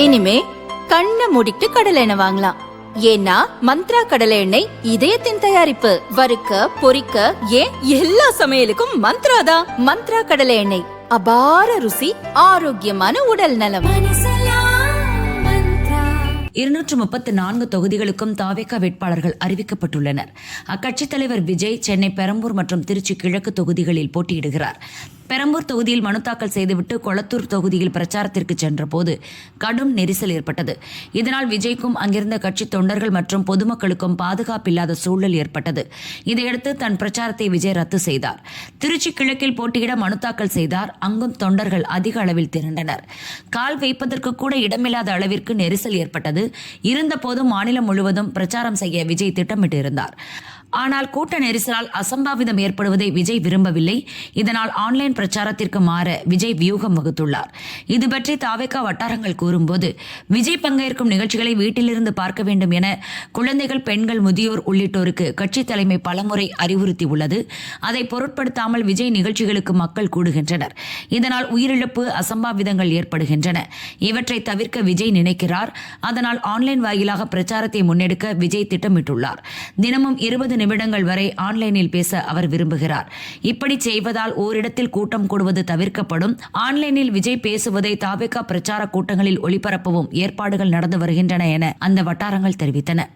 இனிமே கண்ணை மூடிட்டு கடலை எண்ணெய் வாங்கலாம். ஏன்னா மந்த்ரா கடலை எண்ணெய் இதயத்தின் தயாரிப்பு. வறுக்க பொரிக்க ஏன் எல்லா சமையலுக்கும் மந்த்ரா தான். மந்த்ரா கடலை எண்ணெய், அபார ருசி, ஆரோக்கியமான உடல் நலம். 234 தொகுதிகளுக்கும் தாவேகா வேட்பாளர்கள் அறிவிக்கப்பட்டுள்ளனர். அக்கட்சித் தலைவர் விஜய் சென்னை பெரம்பூர் மற்றும் திருச்சி கிழக்கு தொகுதிகளில் போட்டியிடுகிறார். பெரம்பூர் தொகுதியில் மனு தாக்கல் செய்துவிட்டு கொளத்தூர் தொகுதியில் பிரச்சாரத்திற்கு சென்றபோது கடும் நெரிசல் ஏற்பட்டது. இதனால் விஜய்க்கும் அங்கிருந்த கட்சி தொண்டர்கள் மற்றும் பொதுமக்களுக்கும் பாதுகாப்பில்லாத சூழல் ஏற்பட்டது. இதையடுத்து தன் பிரச்சாரத்தை விஜய் ரத்து செய்தார். திருச்சி கிழக்கில் போட்டியிட மனு தாக்கல் செய்தார். அங்கும் தொண்டர்கள் அதிக அளவில் திரண்டனர். கால் வைப்பதற்கு கூட இடமில்லாத அளவிற்கு நெரிசல் ஏற்பட்டது. இருந்தபோதும் மாநிலம் முழுவதும் பிரச்சாரம் செய்ய விஜய் திட்டமிட்டிருந்தார். ஆனால் கூட்ட நெரிசலால் அசம்பாவிதம் ஏற்படுவதை விஜய் விரும்பவில்லை. இதனால் ஆன்லைன் பிரச்சாரத்திற்கு மாற விஜய் வியூகம் வகுத்துள்ளார். இது பற்றி தாவேகா வட்டாரங்கள் கூறும்போது, விஜய் பங்கேற்கும் நிகழ்ச்சிகளை வீட்டிலிருந்து பார்க்க வேண்டும் என குழந்தைகள், பெண்கள், முதியோர் உள்ளிட்டோருக்கு கட்சி தலைமை பலமுறை அறிவுறுத்தியுள்ளது. அதை பொருட்படுத்தாமல் விஜய் நிகழ்ச்சிகளுக்கு மக்கள் கூடுகின்றனர். இதனால் உயிரிழப்பு, அசம்பாவிதங்கள் ஏற்படுகின்றன. இவற்றை தவிர்க்க விஜய் நினைக்கிறார். அதனால் ஆன்லைன் வாயிலாக பிரச்சாரத்தை முன்னெடுக்க விஜய் திட்டமிட்டுள்ளார். தினமும் 20 நிமிடங்கள் வரை ஆன்லைனில் பேச அவர் விரும்புகிறார். இப்படி செய்வதால் ஓரிடத்தில் கூட்டம் கூடுவது தவிர்க்கப்படும். ஆன்லைனில் விஜய் பேசுவதை தாவேகா பிரச்சார கூட்டங்களில் ஒளிபரப்பவும் ஏற்பாடுகள் நடந்து வருகின்றன என அந்த வட்டாரங்கள் தெரிவித்தன.